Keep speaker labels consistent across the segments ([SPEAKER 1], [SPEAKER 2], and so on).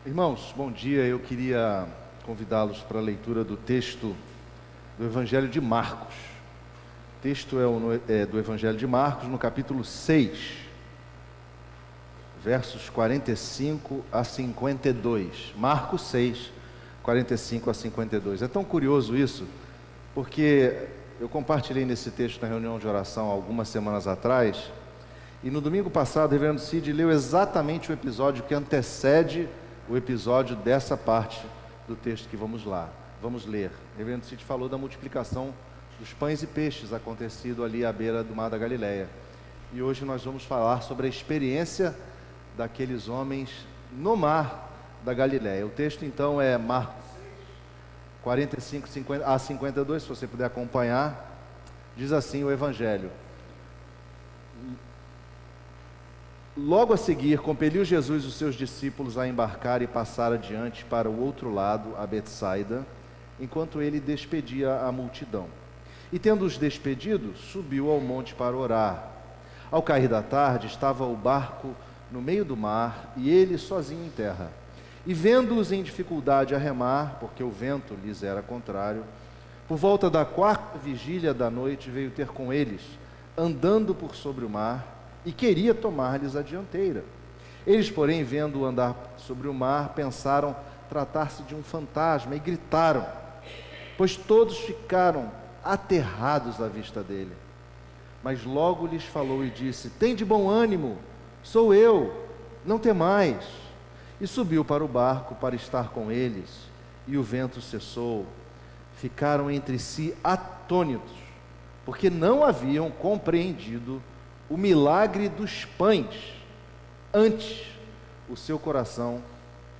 [SPEAKER 1] Irmãos, bom dia. Eu queria convidá-los para a leitura do texto do Evangelho de Marcos. O texto é do Evangelho de Marcos, no capítulo 6, versos 45 a 52. Marcos 6, 45 a 52. É tão curioso isso, porque eu compartilhei nesse texto na reunião de oração algumas semanas atrás, e no domingo passado o reverendo Cid leu exatamente o episódio que antecede o episódio dessa parte do texto que vamos ler. O reverendo Cid falou da multiplicação dos pães e peixes acontecido ali à beira do mar da Galileia. E hoje nós vamos falar sobre a experiência daqueles homens no mar da Galileia. O texto então é Marcos 45 a 52, se você puder acompanhar. Diz assim o Evangelho: Logo a seguir, compeliu Jesus os seus discípulos a embarcar e passar adiante para o outro lado, a Betsaida, enquanto ele despedia a multidão. E tendo-os despedido, subiu ao monte para orar. Ao cair da tarde, estava o barco no meio do mar e ele sozinho em terra. E vendo-os em dificuldade a remar, porque o vento lhes era contrário, por volta da 4ª vigília da noite veio ter com eles, andando por sobre o mar, e queria tomar-lhes a dianteira. Eles, porém, vendo-o andar sobre o mar, pensaram tratar-se de um fantasma e gritaram, pois todos ficaram aterrados à vista dele. Mas logo lhes falou e disse: Tende bom ânimo, sou eu, não temais. E subiu para o barco para estar com eles, e o vento cessou. Ficaram entre si atônitos, porque não haviam compreendido o milagre dos pães. Antes, o seu coração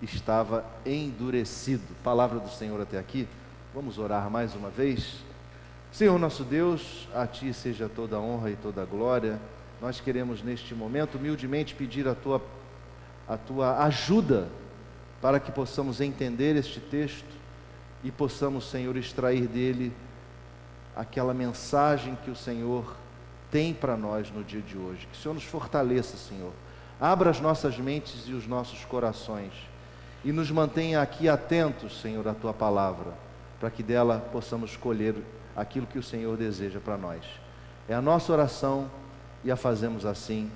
[SPEAKER 1] estava endurecido. Palavra do Senhor até aqui. Vamos orar mais uma vez. Senhor nosso Deus, a Ti seja toda a honra e toda a glória. Nós queremos neste momento humildemente pedir a Tua ajuda para que possamos entender este texto e possamos, Senhor, extrair dele aquela mensagem que o Senhor tem para nós no dia de hoje. Que o Senhor nos fortaleça, Senhor. Abra as nossas mentes e os nossos corações e nos mantenha aqui atentos, Senhor, à Tua palavra, para que dela possamos colher aquilo que o Senhor deseja para nós. É a nossa oração e a fazemos assim,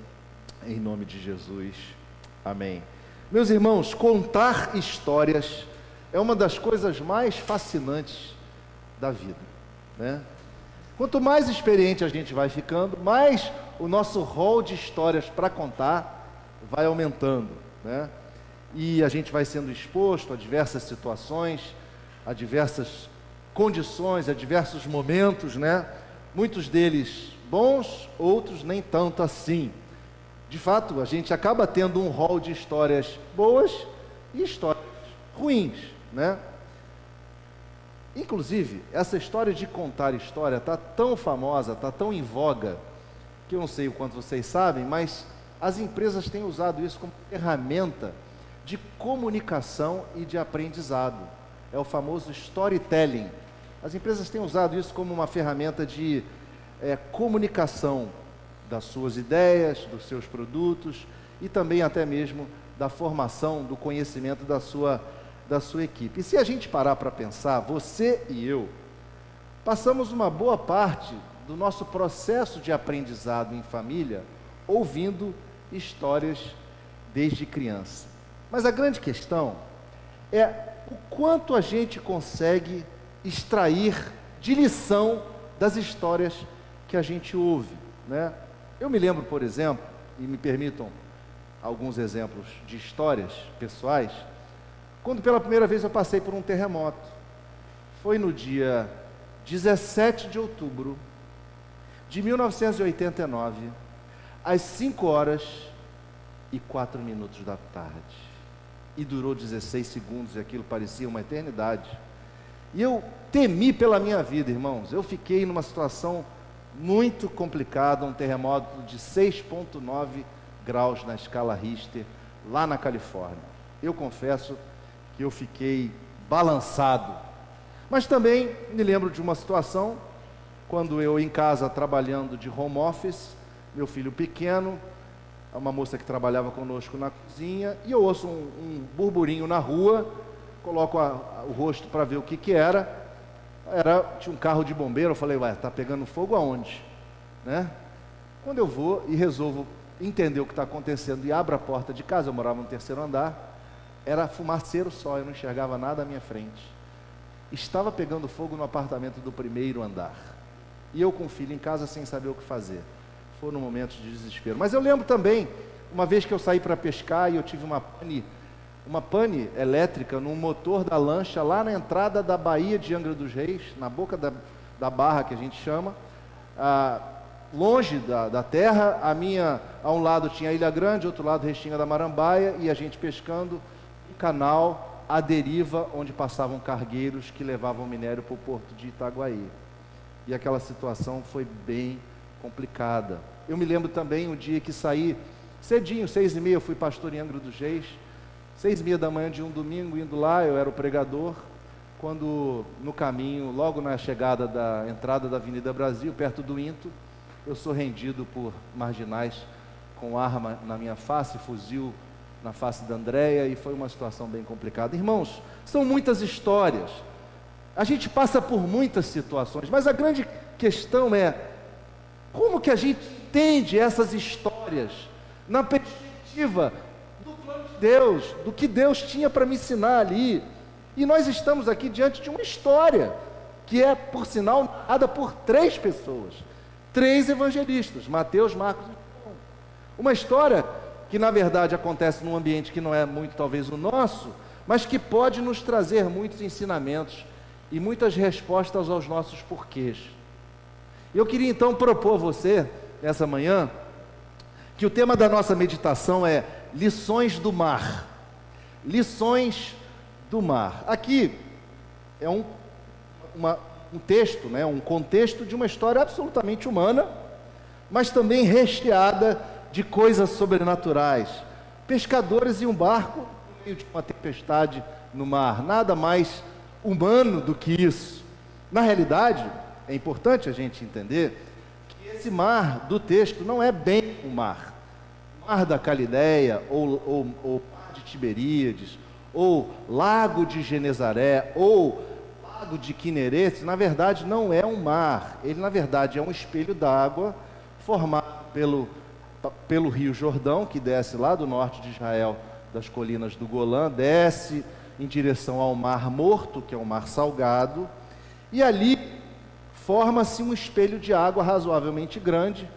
[SPEAKER 1] em nome de Jesus. Amém. Meus irmãos, contar histórias é uma das coisas mais fascinantes da vida, né? Quanto mais experiente a gente vai ficando, mais o nosso rol de histórias para contar vai aumentando, né? E a gente vai sendo exposto a diversas situações, a diversas condições, a diversos momentos, né? Muitos deles bons, outros nem tanto assim. De fato, a gente acaba tendo um rol de histórias boas e histórias ruins, né? Inclusive, essa história de contar história está tão famosa, está tão em voga, que eu não sei o quanto vocês sabem, mas as empresas têm usado isso como ferramenta de comunicação e de aprendizado. É o famoso storytelling. As empresas têm usado isso como uma ferramenta de comunicação das suas ideias, dos seus produtos e também até mesmo da formação, do conhecimento da sua equipe. E se a gente parar para pensar, você e eu passamos uma boa parte do nosso processo de aprendizado em família ouvindo histórias desde criança. Mas a grande questão é o quanto a gente consegue extrair de lição das histórias que a gente ouve, né? Eu me lembro, por exemplo, e me permitam alguns exemplos de histórias pessoais, quando pela primeira vez eu passei por um terremoto. Foi no dia 17 de outubro de 1989, às 5h04 da tarde. E durou 16 segundos, e aquilo parecia uma eternidade. E eu temi pela minha vida, irmãos. Eu fiquei numa situação muito complicada, um terremoto de 6,9 graus na escala Richter, lá na Califórnia. Eu confesso que eu fiquei balançado. Mas também me lembro de uma situação, quando eu em casa trabalhando de home office, meu filho pequeno, uma moça que trabalhava conosco na cozinha, e eu ouço um burburinho na rua, coloco o rosto para ver o que era. Tinha um carro de bombeiro. Eu falei, ué, tá pegando fogo aonde? Né? Quando eu vou e resolvo entender o que está acontecendo e abro a porta de casa, eu morava no 3º andar, era fumaceiro só, eu não enxergava nada à minha frente. Estava pegando fogo no apartamento do 1º andar, e eu com o filho em casa sem saber o que fazer. Foram momentos de desespero. Mas eu lembro também, uma vez que eu saí para pescar e eu tive uma pane elétrica no motor da lancha lá na entrada da Baía de Angra dos Reis, na boca da barra que a gente chama, longe da terra. A um lado tinha a Ilha Grande, outro lado Restinga da Marambaia, e a gente pescando um canal à deriva, onde passavam cargueiros que levavam minério para o porto de Itaguaí. E aquela situação foi bem complicada. Eu me lembro também um dia que saí cedinho, 6h30, eu fui pastor em Angra dos Reis, 6h30 da manhã de um domingo, indo lá, eu era o pregador, quando no caminho, logo na chegada da entrada da Avenida Brasil, perto do Into, eu sou rendido por marginais com arma na minha face, fuzil na face da Andréia, e foi uma situação bem complicada. Irmãos, são muitas histórias, a gente passa por muitas situações, mas a grande questão é, como que a gente entende essas histórias na perspectiva do plano de Deus, do que Deus tinha para me ensinar ali? E nós estamos aqui diante de uma história que é, por sinal, narrada por 3 pessoas, 3 evangelistas, Mateus, Marcos e João. Uma história que na verdade acontece num ambiente que não é muito talvez o nosso, mas que pode nos trazer muitos ensinamentos e muitas respostas aos nossos porquês. Eu queria então propor a você, nessa manhã, que o tema da nossa meditação é lições do mar. Lições do mar. Aqui é um texto, né, um contexto de uma história absolutamente humana, mas também recheada de coisas sobrenaturais. Pescadores e um barco no meio de uma tempestade no mar. Nada mais humano do que isso. Na realidade, é importante a gente entender que esse mar do texto não é bem o mar. O mar da Galileia, ou mar de Tiberíades, ou lago de Genezaré, ou lago de Quinerete, na verdade não é um mar. Ele na verdade é um espelho d'água formado pelo rio Jordão, que desce lá do norte de Israel, das colinas do Golã, desce em direção ao Mar Morto, que é o mar salgado, e ali forma-se um espelho de água razoavelmente grande,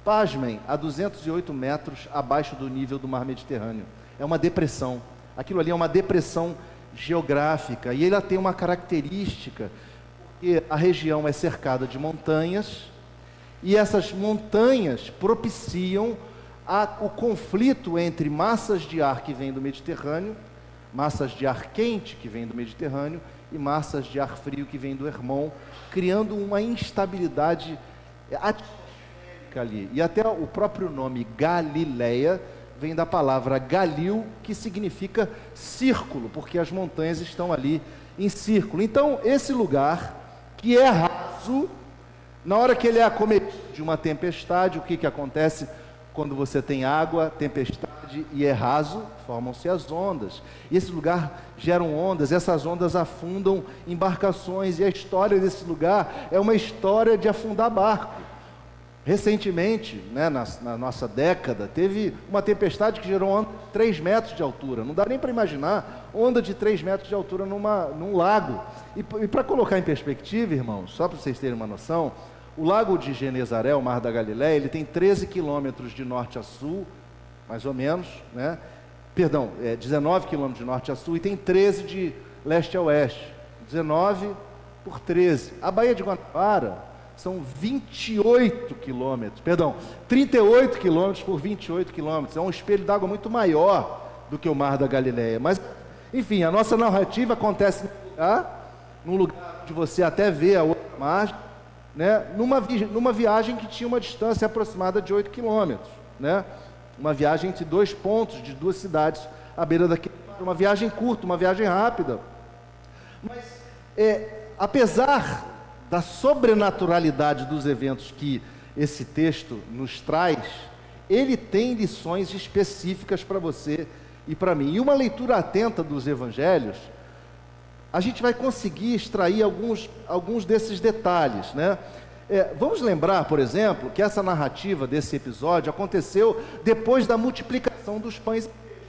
[SPEAKER 1] pasmem, a 208 metros abaixo do nível do mar Mediterrâneo. É uma depressão. Aquilo ali é uma depressão geográfica, e ela tem uma característica, porque a região é cercada de montanhas, e essas montanhas propiciam o conflito entre massas de ar que vêm do Mediterrâneo, massas de ar quente que vêm do Mediterrâneo, e massas de ar frio que vêm do Hermon, criando uma instabilidade atmosférica ali. E até o próprio nome Galileia vem da palavra Galil, que significa círculo, porque as montanhas estão ali em círculo. Então, esse lugar, que é raso, na hora que ele é acometido de uma tempestade, o que acontece quando você tem água, tempestade e é raso? Formam-se as ondas. E esse lugar geram ondas, essas ondas afundam embarcações, e a história desse lugar é uma história de afundar barco. Recentemente, né, na nossa década, teve uma tempestade que gerou onda de 3 metros de altura. Não dá nem para imaginar onda de 3 metros de altura num lago. E para colocar em perspectiva, irmãos, só para vocês terem uma noção, o lago de Genezaré, o mar da Galileia, ele tem 13 quilômetros de norte a sul, mais ou menos, né? Perdão, 19 quilômetros de norte a sul, e tem 13 de leste a oeste. 19 por 13. A Baía de Guanabara são 28 quilômetros, perdão, 38 quilômetros por 28 quilômetros. É um espelho d'água muito maior do que o mar da Galileia. Mas, enfim, a nossa narrativa acontece num lugar onde você até vê a outra margem, né, numa viagem que tinha uma distância aproximada de 8 quilômetros, né, uma viagem entre 2 pontos de 2 cidades à beira daquele, uma viagem curta, uma viagem rápida. Mas, apesar da sobrenaturalidade dos eventos que esse texto nos traz, ele tem lições específicas para você e para mim. E uma leitura atenta dos evangelhos, a gente vai conseguir extrair alguns desses detalhes, né? Vamos lembrar, por exemplo, que essa narrativa desse episódio aconteceu depois da multiplicação dos pães e peixes.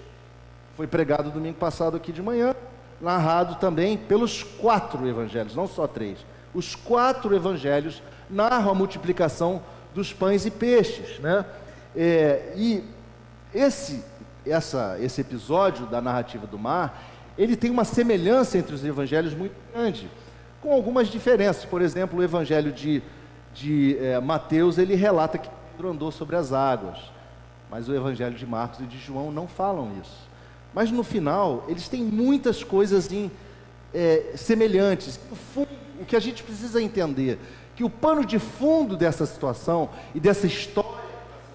[SPEAKER 1] Foi pregado domingo passado aqui de manhã, narrado também pelos 4 evangelhos, não só 3. Os 4 evangelhos narram a multiplicação dos pães e peixes, né? E esse episódio da narrativa do mar, ele tem uma semelhança entre os evangelhos muito grande, com algumas diferenças. Por exemplo, o evangelho de Mateus, ele relata que Pedro andou sobre as águas, mas o evangelho de Marcos e de João não falam isso. Mas no final, eles têm muitas coisas semelhantes. No fundo, o que a gente precisa entender, que o pano de fundo dessa situação e dessa história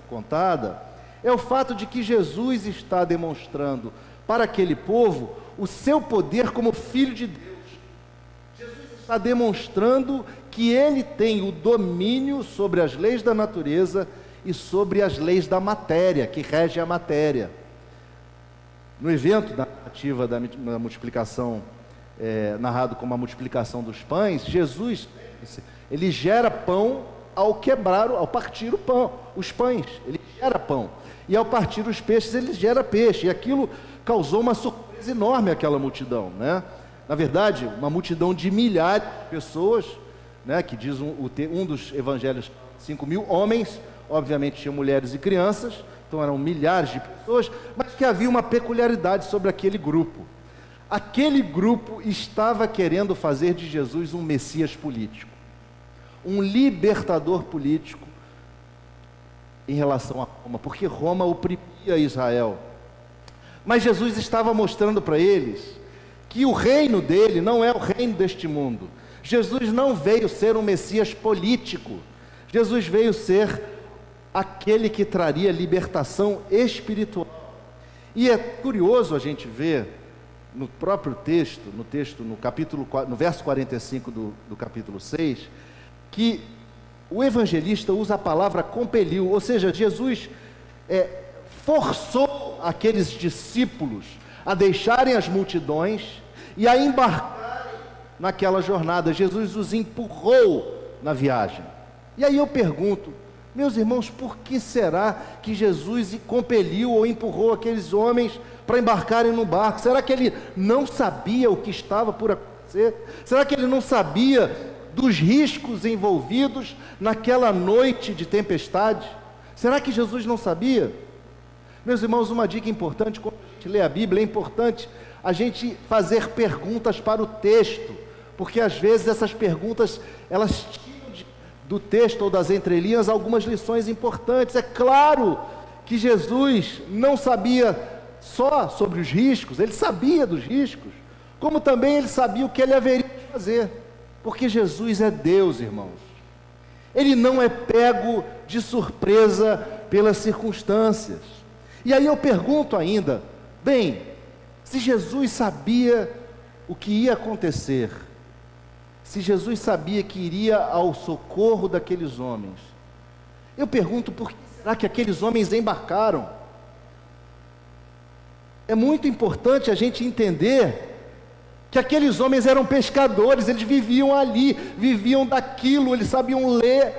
[SPEAKER 1] contada, é o fato de que Jesus está demonstrando para aquele povo o seu poder como Filho de Deus. Jesus está demonstrando que ele tem o domínio sobre as leis da natureza e sobre as leis da matéria, que rege a matéria. No evento da narrativa da multiplicação, narrado como a multiplicação dos pães, Jesus, ele gera pão ao partir os pães, ele gera pão. E ao partir os peixes, ele gera peixe. E aquilo causou uma surpresa enorme àquela multidão, né? Na verdade, uma multidão de milhares de pessoas, né? Que diz um dos evangelhos, 5.000 homens, obviamente tinham mulheres e crianças, então eram milhares de pessoas, mas que havia uma peculiaridade sobre aquele grupo. Aquele grupo estava querendo fazer de Jesus um Messias político, um libertador político em relação a Roma, porque Roma oprimia Israel. Mas Jesus estava mostrando para eles que o reino dele não é o reino deste mundo. Jesus não veio ser um Messias político, Jesus veio ser aquele que traria libertação espiritual. E é curioso a gente ver no próprio texto, no verso 45 do capítulo 6, que o evangelista usa a palavra compeliu, ou seja, Jesus forçou aqueles discípulos a deixarem as multidões e a embarcarem naquela jornada. Jesus os empurrou na viagem. E aí eu pergunto, meus irmãos, por que será que Jesus compeliu ou empurrou aqueles homens para embarcarem no barco? Será que ele não sabia o que estava por acontecer? Será que ele não sabia dos riscos envolvidos naquela noite de tempestade? Será que Jesus não sabia? Meus irmãos, uma dica importante, quando a gente lê a Bíblia, é importante a gente fazer perguntas para o texto, porque às vezes essas perguntas, elas tiram do texto ou das entrelinhas algumas lições importantes. É claro que Jesus não sabia só sobre os riscos, ele sabia dos riscos, como também ele sabia o que ele haveria de fazer, porque Jesus é Deus, irmãos. Ele não é pego de surpresa pelas circunstâncias. E aí eu pergunto ainda, bem, se Jesus sabia o que ia acontecer, se Jesus sabia que iria ao socorro daqueles homens, eu pergunto, por que será que aqueles homens embarcaram? É muito importante a gente entender que aqueles homens eram pescadores, eles viviam ali, viviam daquilo, eles sabiam ler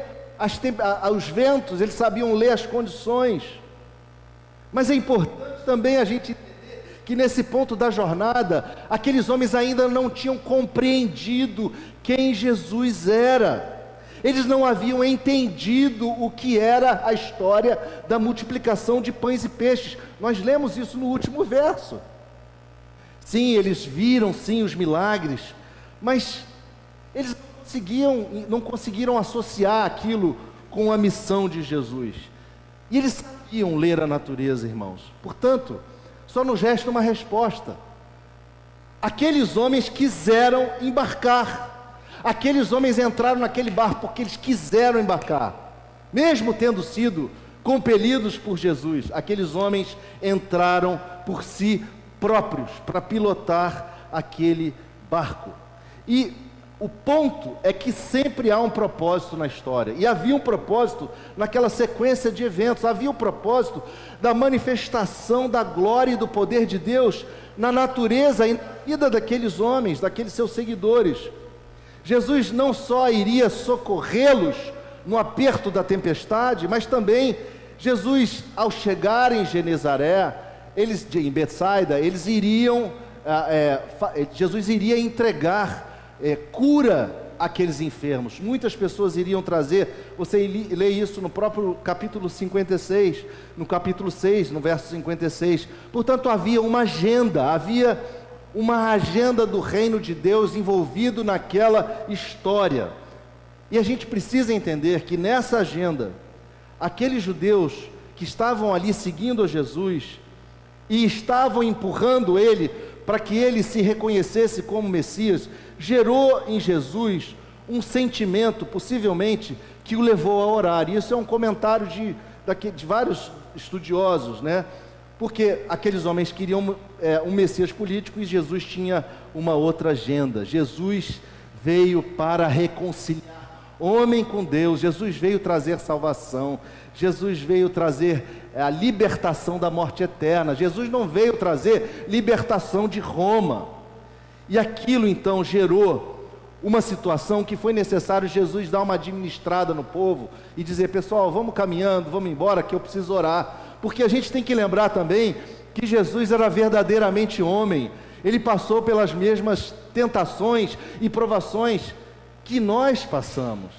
[SPEAKER 1] os ventos, eles sabiam ler as condições. Mas é importante também a gente entender que nesse ponto da jornada, aqueles homens ainda não tinham compreendido quem Jesus era. Eles não haviam entendido o que era a história da multiplicação de pães e peixes. Nós lemos isso no último verso. Sim, eles viram sim os milagres, mas eles não conseguiram associar aquilo com a missão de Jesus. E eles sabiam ler a natureza, irmãos. Portanto, só nos resta uma resposta. Aqueles homens quiseram embarcar. Aqueles homens entraram naquele barco porque eles quiseram embarcar. Mesmo tendo sido compelidos por Jesus, aqueles homens entraram por si próprios para pilotar aquele barco. E O ponto é que sempre há um propósito na história, e havia um propósito naquela sequência de eventos, havia o propósito da manifestação da glória e do poder de Deus na natureza e na vida daqueles homens, daqueles seus seguidores. Jesus não só iria socorrê-los no aperto da tempestade, mas também Jesus, ao chegar em Genezaré, em Betsaida, Jesus iria entregar cura àqueles enfermos. Muitas pessoas iriam trazer, você lê isso no próprio capítulo 56, no capítulo 6, no verso 56. Portanto, havia uma agenda do reino de Deus envolvido naquela história. E a gente precisa entender que nessa agenda, aqueles judeus que estavam ali seguindo a Jesus e estavam empurrando ele para que ele se reconhecesse como Messias, gerou em Jesus um sentimento, possivelmente, que o levou a orar. E isso é um comentário de vários estudiosos, né? Porque aqueles homens queriam um Messias político e Jesus tinha uma outra agenda. Jesus veio para reconciliar homem com Deus, Jesus veio trazer salvação, Jesus veio trazer a libertação da morte eterna, Jesus não veio trazer libertação de Roma. E aquilo então gerou uma situação que foi necessário Jesus dar uma administrada no povo e dizer: pessoal, vamos caminhando, vamos embora que eu preciso orar. Porque a gente tem que lembrar também que Jesus era verdadeiramente homem, ele passou pelas mesmas tentações e provações que nós passamos.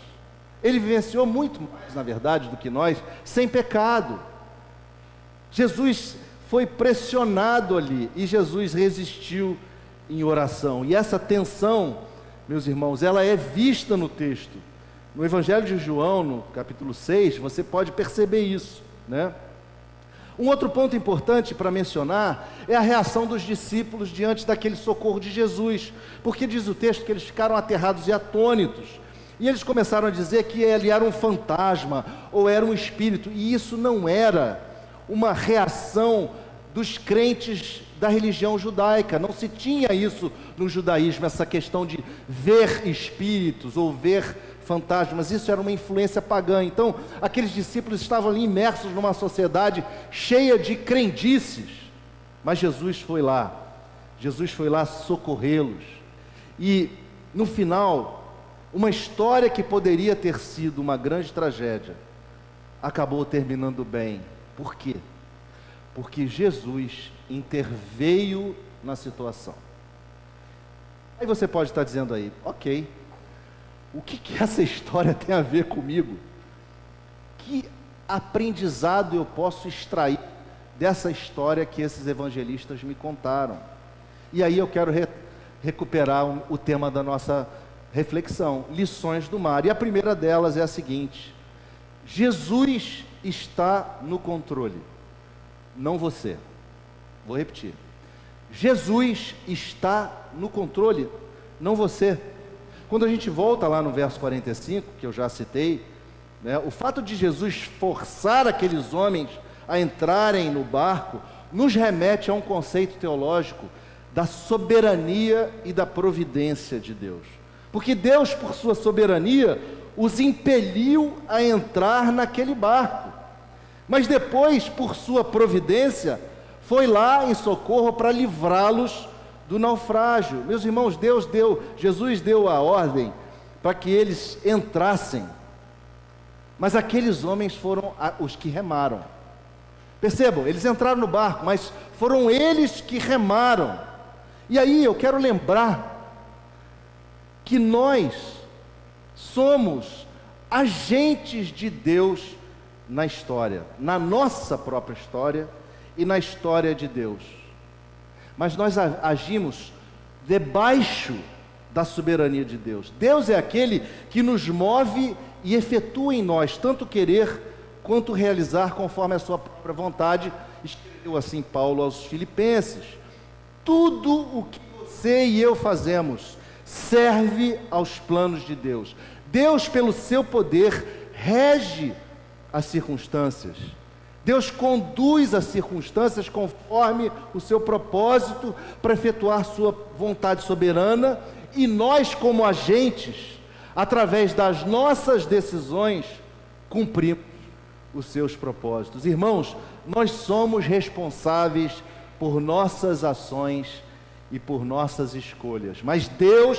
[SPEAKER 1] Ele vivenciou muito mais, na verdade, do que nós, sem pecado. Jesus foi pressionado ali e Jesus resistiu em oração. E essa tensão, meus irmãos, ela é vista no texto. No Evangelho de João, no capítulo 6, você pode perceber isso, né? Um outro ponto importante para mencionar é a reação dos discípulos diante daquele socorro de Jesus, porque diz o texto que eles ficaram aterrados e atônitos, e eles começaram a dizer que ele era um fantasma, ou era um espírito, e isso não era uma reação dos crentes da religião judaica. Não se tinha isso no judaísmo, essa questão de ver espíritos, ou ver fantasmas. Isso era uma influência pagã. Então, aqueles discípulos estavam ali imersos numa sociedade cheia de crendices, mas Jesus foi lá socorrê-los, e no final, uma história que poderia ter sido uma grande tragédia, acabou terminando bem. Por quê? Porque Jesus interveio na situação. Aí você pode estar dizendo aí: ok, o que essa história tem a ver comigo? Que aprendizado eu posso extrair dessa história que esses evangelistas me contaram? E aí eu quero recuperar o tema da nossa reflexão, lições do mar. E a primeira delas é a seguinte: Jesus está no controle, não você. Vou repetir: Jesus está no controle, não você. Quando a gente volta lá no verso 45, que eu já citei, né, o fato de Jesus forçar aqueles homens a entrarem no barco, nos remete a um conceito teológico da soberania e da providência de Deus. Porque Deus, por sua soberania, os impeliu a entrar naquele barco, mas depois, por sua providência, foi lá em socorro para livrá-los do naufrágio. Meus irmãos, Jesus deu a ordem para que eles entrassem, mas aqueles homens foram os que remaram. Percebam, eles entraram no barco, mas foram eles que remaram. E aí eu quero lembrar que nós somos agentes de Deus na história, na nossa própria história e na história de Deus. Mas nós agimos debaixo da soberania de Deus. Deus é aquele que nos move e efetua em nós tanto querer quanto realizar conforme a sua própria vontade. Escreveu assim Paulo aos Filipenses: tudo o que você e eu fazemos serve aos planos de Deus. Deus, pelo seu poder, rege as circunstâncias. Deus conduz as circunstâncias conforme o seu propósito para efetuar sua vontade soberana e nós, como agentes, através das nossas decisões, cumprimos os seus propósitos. Irmãos, nós somos responsáveis por nossas ações e por nossas escolhas, mas Deus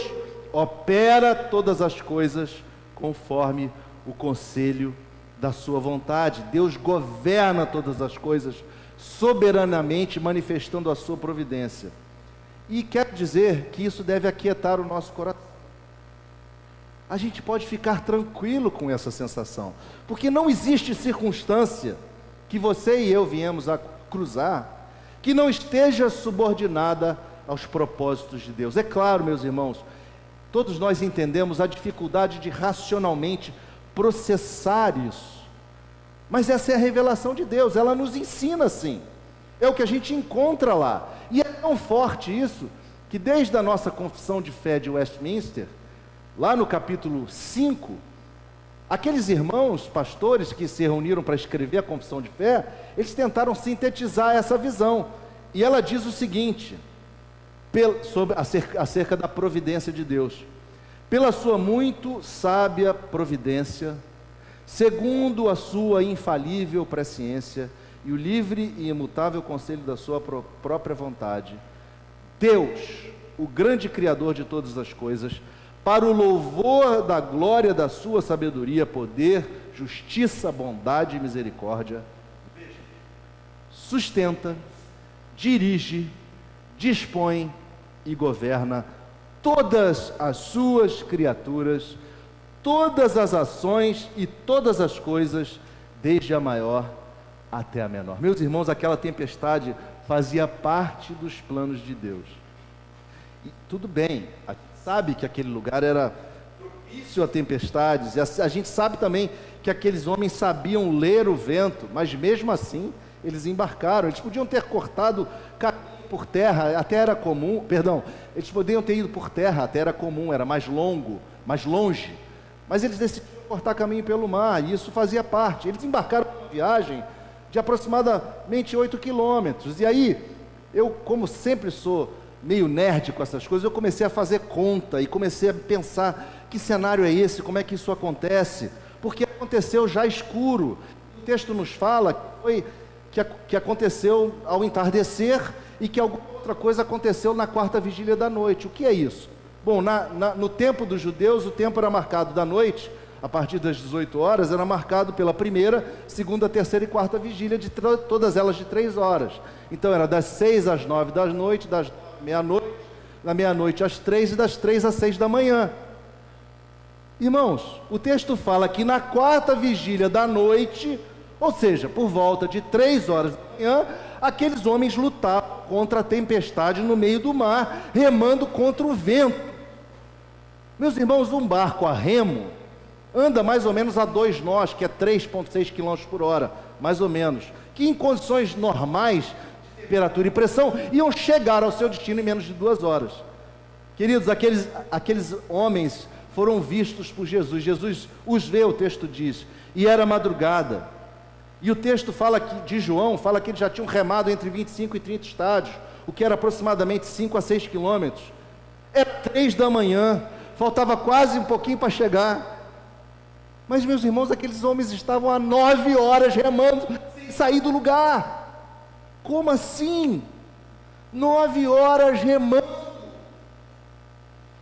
[SPEAKER 1] opera todas as coisas conforme o conselho da sua vontade. Deus governa todas as coisas soberanamente, manifestando a sua providência. E quero dizer que isso deve aquietar o nosso coração. A gente pode ficar tranquilo com essa sensação, porque não existe circunstância que você e eu viemos a cruzar que não esteja subordinada aos propósitos de Deus. É claro, meus irmãos, todos nós entendemos a dificuldade de racionalmente processar isso, mas essa é a revelação de Deus, ela nos ensina assim, é o que a gente encontra lá, e é tão forte isso, que desde a nossa confissão de fé de Westminster, lá no capítulo 5, aqueles irmãos pastores que se reuniram para escrever a confissão de fé, eles tentaram sintetizar essa visão, e ela diz o seguinte, acerca da providência de Deus: pela sua muito sábia providência, segundo a sua infalível presciência e o livre e imutável conselho da sua própria vontade, Deus, o grande Criador de todas as coisas, para o louvor da glória da sua sabedoria, poder, justiça, bondade e misericórdia, sustenta, dirige, dispõe e governa todas as suas criaturas, todas as ações e todas as coisas, desde a maior até a menor. Meus irmãos, aquela tempestade fazia parte dos planos de Deus. E tudo bem, a gente sabe que aquele lugar era propício a tempestades, e a gente sabe também que aqueles homens sabiam ler o vento, mas mesmo assim eles embarcaram. Eles podiam ter cortado caminho por terra, até era comum, eles podiam ter ido por terra, até era comum, era mais longo, mais longe, mas eles decidiram cortar caminho pelo mar, e isso fazia parte. Eles embarcaram uma viagem de aproximadamente 8 quilômetros, e aí, eu, como sempre sou meio nerd com essas coisas, eu comecei a fazer conta, e comecei a pensar, que cenário é esse, como é que isso acontece, porque aconteceu já escuro. O texto nos fala que aconteceu ao entardecer, e que alguma outra coisa aconteceu na quarta vigília da noite. O que é isso? Bom, no tempo dos judeus, o tempo era marcado da noite, a partir das 18 horas, era marcado pela primeira, segunda, terceira e quarta vigília, todas elas de 3 horas. Então era das 6 às 9 da noite, das meia-noite, da meia-noite às 3 e das 3 às 6 da manhã. Irmãos, o texto fala que na quarta vigília da noite, ou seja, por volta de 3 horas da manhã, aqueles homens lutavam contra a tempestade no meio do mar, remando contra o vento. Meus irmãos, um barco a remo anda mais ou menos a 2 nós, que é 3,6 km por hora, mais ou menos, que em condições normais de temperatura e pressão, iam chegar ao seu destino em menos de 2 horas. Queridos, aqueles homens foram vistos por Jesus. Jesus os vê, o texto diz, e era madrugada. E o texto de João fala que eles já tinham remado entre 25 e 30 estádios, o que era aproximadamente 5 a 6 quilômetros. Era 3 da manhã, faltava quase um pouquinho para chegar. Mas, meus irmãos, aqueles homens estavam há 9 horas remando, sem sair do lugar. Como assim? 9 horas remando.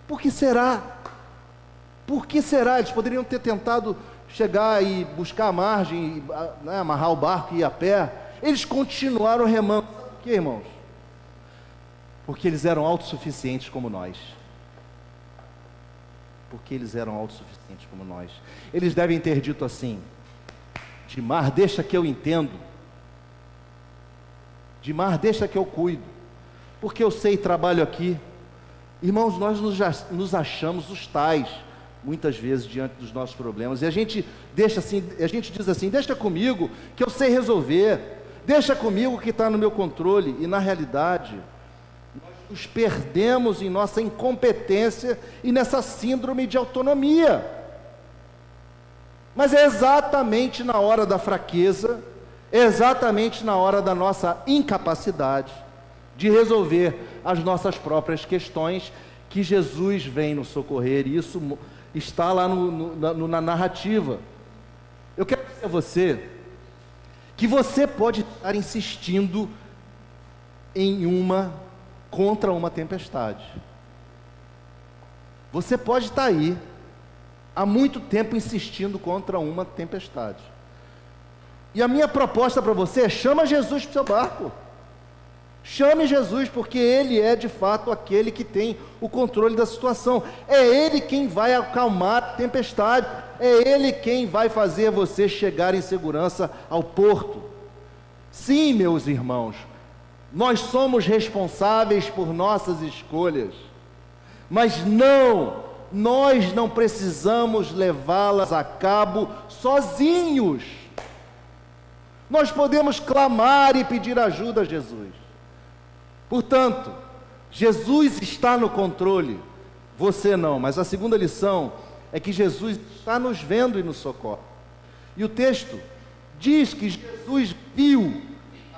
[SPEAKER 1] Por que será? Por que será? Eles poderiam ter tentado chegar e buscar a margem, né, amarrar o barco e ir a pé. Eles continuaram remando. Por quê, irmãos? Porque eles eram autossuficientes como nós. Porque eles eram autossuficientes como nós. Eles devem ter dito assim: de mar, deixa que eu entendo. De mar, deixa que eu cuido. Porque eu sei, trabalho aqui. Irmãos, nós nos achamos os tais, muitas vezes, diante dos nossos problemas. E a gente diz assim: deixa comigo, que eu sei resolver. Deixa comigo que está no meu controle. E na realidade, nos perdemos em nossa incompetência e nessa síndrome de autonomia. Mas é exatamente na hora da fraqueza, é exatamente na hora da nossa incapacidade de resolver as nossas próprias questões, que Jesus vem nos socorrer, e isso está lá na narrativa. Eu quero dizer a você que você pode estar insistindo contra uma tempestade. Você pode estar aí há muito tempo insistindo contra uma tempestade. E a minha proposta para você é: chama Jesus para o seu barco. Chame Jesus, porque Ele é de fato aquele que tem o controle da situação. É Ele quem vai acalmar a tempestade. É Ele quem vai fazer você chegar em segurança ao porto. Sim, meus irmãos, nós somos responsáveis por nossas escolhas, mas nós não precisamos levá-las a cabo sozinhos. Nós podemos clamar e pedir ajuda a Jesus. Portanto, Jesus está no controle, você não. Mas a segunda lição é que Jesus está nos vendo e nos socorre. E o texto diz que Jesus viu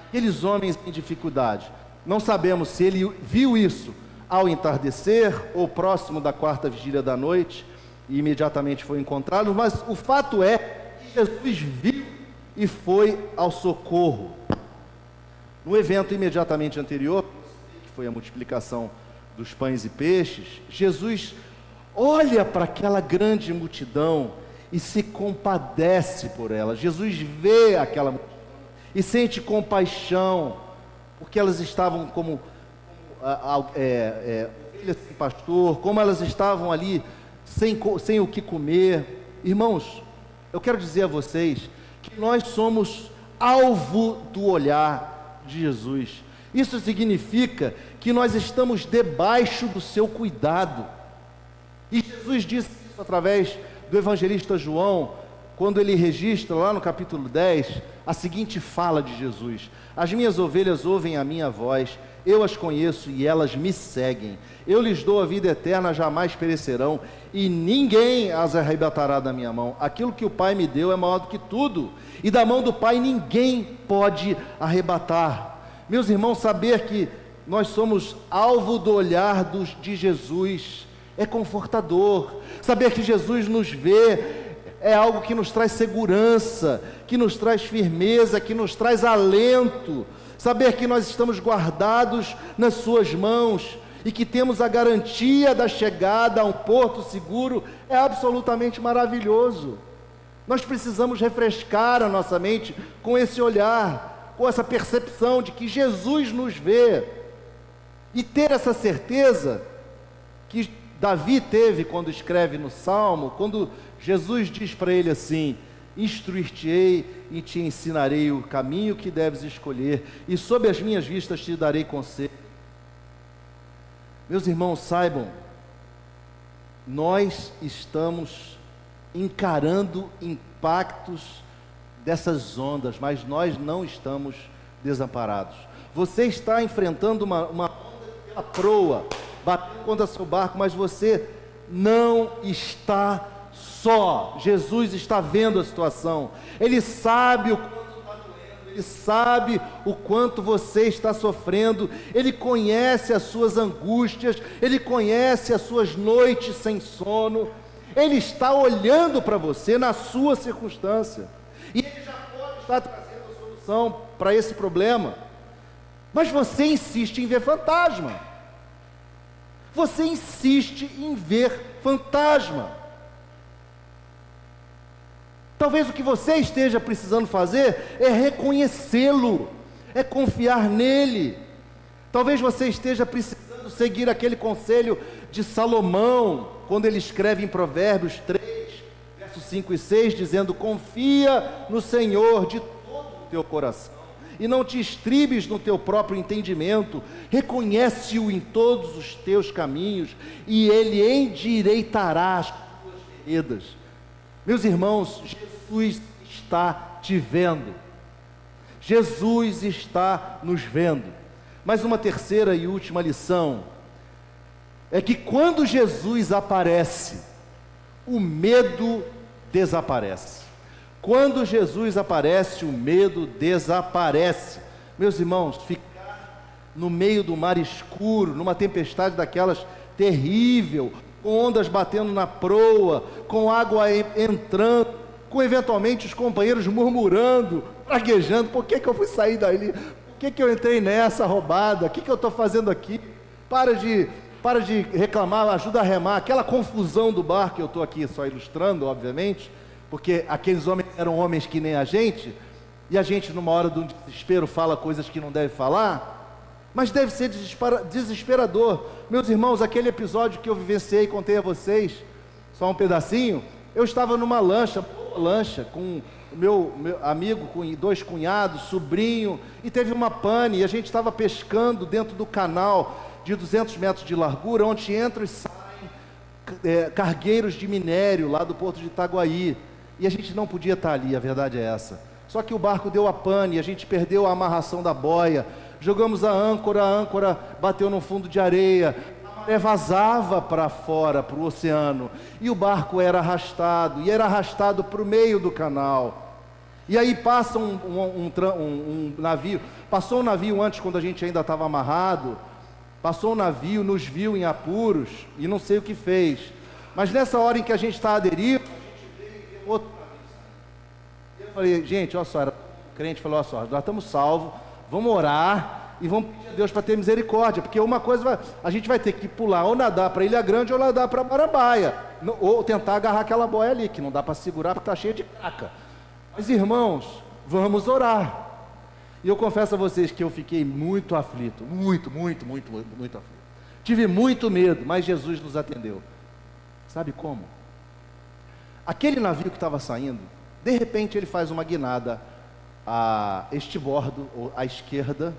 [SPEAKER 1] aqueles homens em dificuldade. Não sabemos se ele viu isso ao entardecer ou próximo da quarta vigília da noite e imediatamente foi encontrado, mas o fato é que Jesus viu e foi ao socorro. No evento imediatamente anterior, que foi a multiplicação dos pães e peixes, Jesus olha para aquela grande multidão e se compadece por ela. Jesus vê aquela multidão e sente compaixão, porque elas estavam como ovelhas sem pastor, como elas estavam ali sem o que comer. Irmãos, eu quero dizer a vocês que nós somos alvo do olhar de Jesus. Isso significa que nós estamos debaixo do seu cuidado. E Jesus disse isso através do evangelista João, quando ele registra lá no capítulo 10, a seguinte fala de Jesus: as minhas ovelhas ouvem a minha voz, eu as conheço e elas me seguem. Eu lhes dou a vida eterna, jamais perecerão, e ninguém as arrebatará da minha mão. Aquilo que o Pai me deu é maior do que tudo, e da mão do Pai ninguém pode arrebatar. Meus irmãos, saber que nós somos alvo do olhar de Jesus é confortador. Saber que Jesus nos vê é algo que nos traz segurança, que nos traz firmeza, que nos traz alento. Saber que nós estamos guardados nas suas mãos e que temos a garantia da chegada a um porto seguro é absolutamente maravilhoso. Nós precisamos refrescar a nossa mente com esse olhar, com essa percepção de que Jesus nos vê, e ter essa certeza que Davi teve quando escreve no Salmo, quando Jesus diz para ele assim: instruir-te-ei e te ensinarei o caminho que deves escolher, e sob as minhas vistas te darei conselho. Meus irmãos, saibam, nós estamos encarando impactos dessas ondas, mas nós não estamos desamparados. Você está enfrentando uma onda pela proa, batendo contra seu barco, mas você não está só. Jesus está vendo a situação, Ele sabe o quanto está doendo, Ele sabe o quanto você está sofrendo, Ele conhece as suas angústias, Ele conhece as suas noites sem sono, Ele está olhando para você na sua circunstância, e Ele já pode estar trazendo a solução para esse problema, mas você insiste em ver fantasma. Você insiste em ver fantasma. Talvez o que você esteja precisando fazer é reconhecê-lo, é confiar nele. Talvez você esteja precisando seguir aquele conselho de Salomão, quando ele escreve em Provérbios 3, versos 5 e 6, dizendo: confia no Senhor de todo o teu coração, e não te estribes no teu próprio entendimento, reconhece-o em todos os teus caminhos, e Ele endireitará as tuas veredas. Meus irmãos, Jesus está te vendo, Jesus está nos vendo. Mas uma terceira e última lição é que quando Jesus aparece, o medo desaparece. Quando Jesus aparece, o medo desaparece. Meus irmãos, ficar no meio do mar escuro, numa tempestade daquelas terrível, com ondas batendo na proa, com água entrando, com eventualmente os companheiros murmurando, praguejando: por que eu fui sair dali? Por que eu entrei nessa roubada? O que eu estou fazendo aqui? Para de reclamar, ajuda a remar. Aquela confusão do barco, eu estou aqui só ilustrando, obviamente, porque aqueles homens eram homens que nem a gente, e a gente numa hora do desespero fala coisas que não deve falar, mas deve ser desesperador. Meus irmãos, aquele episódio que eu vivenciei e contei a vocês, só um pedacinho, eu estava numa lancha com o meu amigo, com 2 cunhados, sobrinho, e teve uma pane, e a gente estava pescando dentro do canal de 200 metros de largura, onde entram e saem cargueiros de minério lá do porto de Itaguaí, e a gente não podia estar ali, a verdade é essa. Só que o barco deu a pane, a gente perdeu a amarração da boia, jogamos a âncora bateu no fundo de areia, a maré vazava para fora, para o oceano, e o barco era arrastado para o meio do canal. E aí passa um navio, passou um navio antes, quando a gente ainda estava amarrado, passou um navio, nos viu em apuros, e não sei o que fez, mas nessa hora em que a gente está aderido, a gente veio e viu outro navio. Eu falei: gente, olha só, o crente falou: olha só, nós estamos salvos, vamos orar e vamos pedir a Deus para ter misericórdia, porque uma coisa, a gente vai ter que pular, ou nadar para Ilha Grande, ou nadar para Marambaia, ou tentar agarrar aquela boia ali, que não dá para segurar porque está cheia de caca. Mas irmãos, vamos orar. E eu confesso a vocês que eu fiquei muito aflito, muito aflito. Tive muito medo, mas Jesus nos atendeu. Sabe como? Aquele navio que estava saindo, de repente ele faz uma guinada a estibordo, ou à esquerda,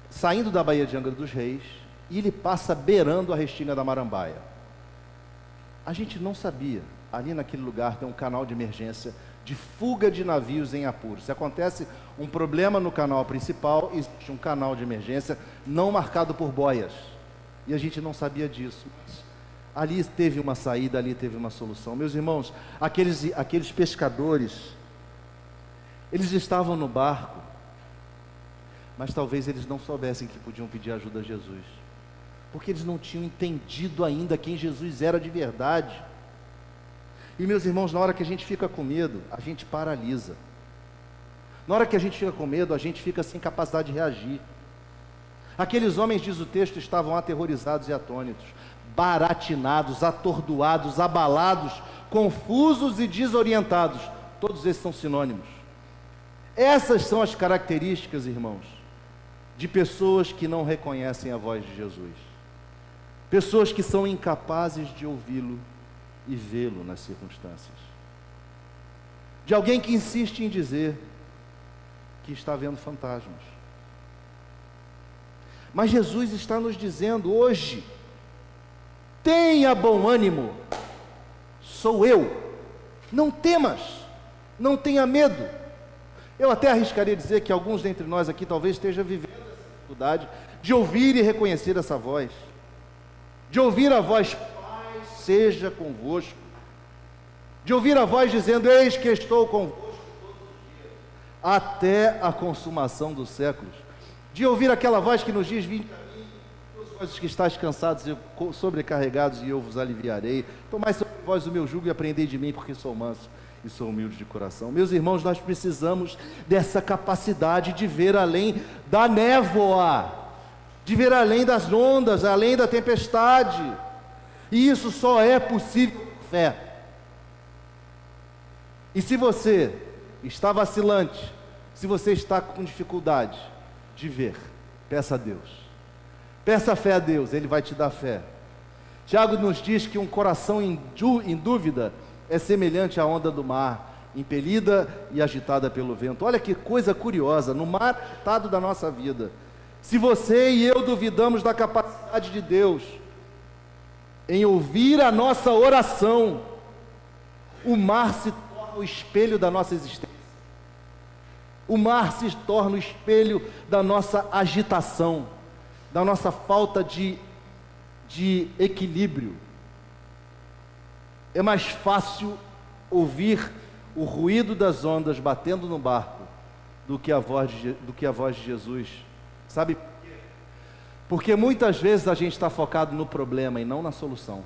[SPEAKER 1] saindo da Baía de Angra dos Reis, e ele passa beirando a Restinga da Marambaia. A gente não sabia, ali naquele lugar tem um canal de emergência de fuga de navios em apuros. Se acontece um problema no canal principal, existe um canal de emergência não marcado por boias, e a gente não sabia disso. Mas ali teve uma saída, ali teve uma solução. Meus irmãos, aqueles pescadores, eles estavam no barco, mas talvez eles não soubessem que podiam pedir ajuda a Jesus, porque eles não tinham entendido ainda quem Jesus era de verdade. E meus irmãos, na hora que a gente fica com medo, a gente paralisa. Na hora que a gente fica com medo, a gente fica sem capacidade de reagir. Aqueles homens, diz o texto, estavam aterrorizados e atônitos, baratinados, atordoados, abalados, confusos e desorientados. Todos esses são sinônimos. Essas são as características, irmãos, de pessoas que não reconhecem a voz de Jesus. Pessoas que são incapazes de ouvi-lo e vê-lo nas circunstâncias. De alguém que insiste em dizer que está vendo fantasmas. Mas Jesus está nos dizendo hoje: tenha bom ânimo, sou eu, não temas, não tenha medo. Eu até arriscaria dizer que alguns dentre nós aqui talvez estejam vivendo essa dificuldade de ouvir e reconhecer essa voz, de ouvir a voz: Pai, seja convosco, de ouvir a voz dizendo: eis que estou convosco todos os dias, até a consumação dos séculos, de ouvir aquela voz que nos diz: vinde a mim, vós que estáis cansados e sobrecarregados, e eu vos aliviarei. Tomai sobre vós o meu jugo e aprendei de mim, porque sou manso e sou humilde de coração. Meus irmãos, nós precisamos dessa capacidade de ver além da névoa, de ver além das ondas, além da tempestade, e isso só é possível com fé. E se você está vacilante, se você está com dificuldade de ver, peça a Deus, peça fé a Deus, Ele vai te dar fé. Tiago nos diz que um coração em dúvida é semelhante à onda do mar, impelida e agitada pelo vento. Olha que coisa curiosa, no mar agitado da nossa vida, se você e eu duvidamos da capacidade de Deus em ouvir a nossa oração, o mar se torna o espelho da nossa existência. O mar se torna o espelho da nossa agitação, da nossa falta de equilíbrio. É mais fácil ouvir o ruído das ondas batendo no barco do que a voz de Jesus. Sabe por quê? Porque muitas vezes a gente está focado no problema e não na solução.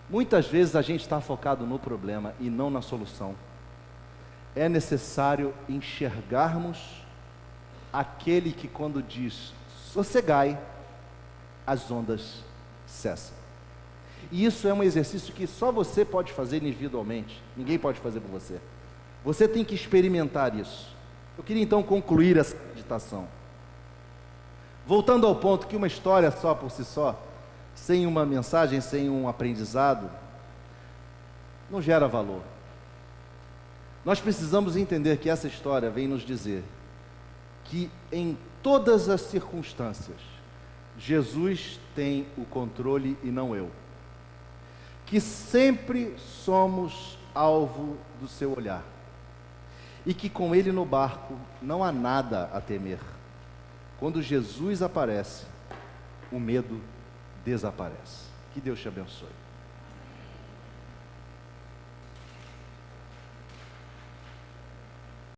[SPEAKER 1] Muitas vezes a gente está focado no problema e não na solução. É necessário enxergarmos aquele que, quando diz sossegai, as ondas cessam. E isso é um exercício que só você pode fazer individualmente, ninguém pode fazer por você. Você tem que experimentar isso. Eu queria então concluir essa meditação, voltando ao ponto que uma história só por si só, sem uma mensagem, sem um aprendizado, não gera valor. Nós precisamos entender que essa história vem nos dizer que em todas as circunstâncias, Jesus tem o controle e não eu. Que sempre somos alvo do seu olhar. E que com Ele no barco não há nada a temer. Quando Jesus aparece, o medo desaparece. Que Deus te abençoe.